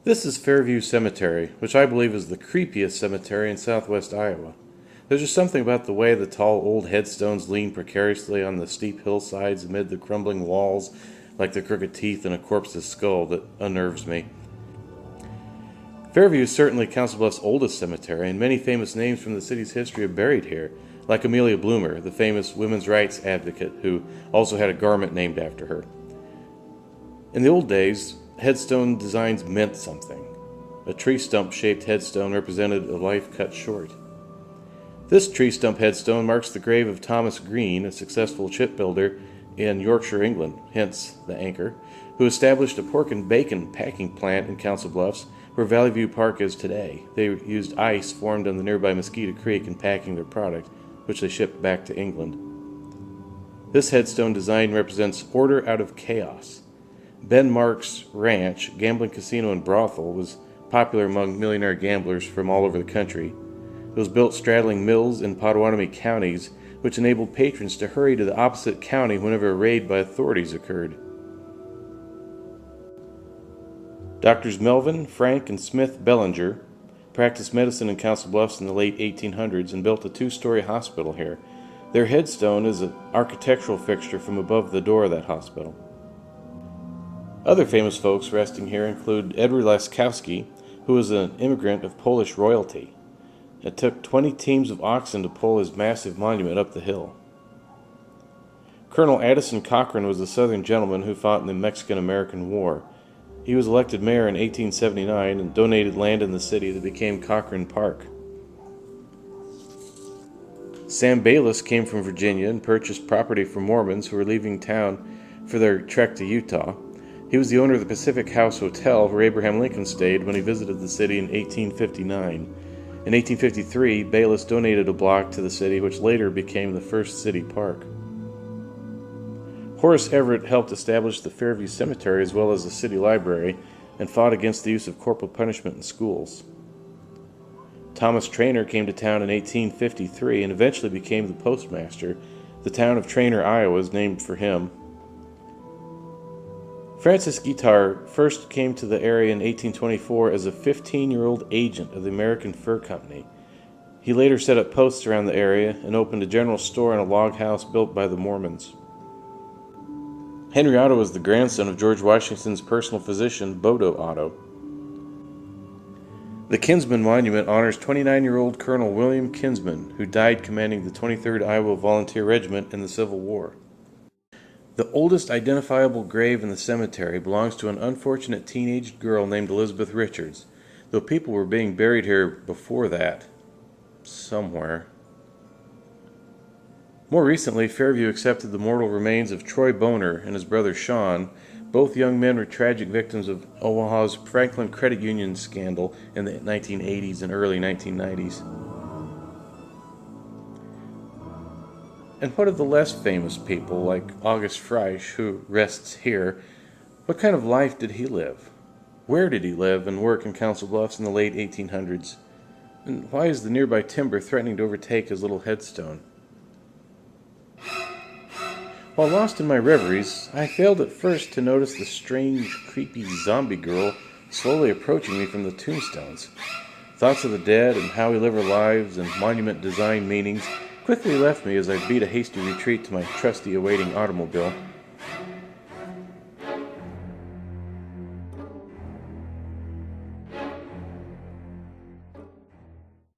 This is Fairview Cemetery, which I believe is the creepiest cemetery in southwest Iowa. There's just something about the way the tall old headstones lean precariously on the steep hillsides amid the crumbling walls like the crooked teeth in a corpse's skull that unnerves me. Fairview is certainly Council Bluffs' oldest cemetery, and many famous names from the city's history are buried here, like Amelia Bloomer, the famous women's rights advocate who also had a garment named after her. In the old days, headstone designs meant something. A tree stump-shaped headstone represented a life cut short. This tree stump headstone marks the grave of Thomas Green, a successful shipbuilder in Yorkshire, England, hence the anchor, who established a pork and bacon packing plant in Council Bluffs, where Valley View Park is today. They used ice formed on the nearby Mosquito Creek in packing their product, which they shipped back to England. This headstone design represents order out of chaos. Ben Mark's ranch, gambling casino and brothel, was popular among millionaire gamblers from all over the country. It was built straddling Mills and Potawatomi counties, which enabled patrons to hurry to the opposite county whenever a raid by authorities occurred. Doctors Melvin, Frank, and Smith Bellinger practiced medicine in Council Bluffs in the late 1800s and built a two-story hospital here. Their headstone is an architectural fixture from above the door of that hospital. Other famous folks resting here include Edward Laskowski, who was an immigrant of Polish royalty. It took 20 teams of oxen to pull his massive monument up the hill. Colonel Addison Cochran was a Southern gentleman who fought in the Mexican-American War. He was elected mayor in 1879 and donated land in the city that became Cochran Park. Sam Bayless came from Virginia and purchased property from Mormons who were leaving town for their trek to Utah. He was the owner of the Pacific House Hotel where Abraham Lincoln stayed when he visited the city in 1859. In 1853, Bayless donated a block to the city, which later became the first city park. Horace Everett helped establish the Fairview Cemetery as well as the city library and fought against the use of corporal punishment in schools. Thomas Trainer came to town in 1853 and eventually became the postmaster. The town of Trainer, Iowa is named for him. Francis Guitar first came to the area in 1824 as a 15-year-old agent of the American Fur Company. He later set up posts around the area and opened a general store and a log house built by the Mormons. Henry Otto was the grandson of George Washington's personal physician, Bodo Otto. The Kinsman Monument honors 29-year-old Colonel William Kinsman, who died commanding the 23rd Iowa Volunteer Regiment in the Civil War. The oldest identifiable grave in the cemetery belongs to an unfortunate teenage girl named Elizabeth Richards, though people were being buried here before that, somewhere. More recently, Fairview accepted the mortal remains of Troy Boner and his brother Sean. Both young men were tragic victims of Omaha's Franklin Credit Union scandal in the 1980s and early 1990s. And what of the less famous people like August Freisch, who rests here? What kind of life did he live? Where did he live and work in Council Bluffs in the late 1800s? And why is the nearby timber threatening to overtake his little headstone? While lost in my reveries, I failed at first to notice the strange, creepy zombie girl slowly approaching me from the tombstones. Thoughts of the dead and how we live our lives and monument design meanings quickly left me as I beat a hasty retreat to my trusty awaiting automobile.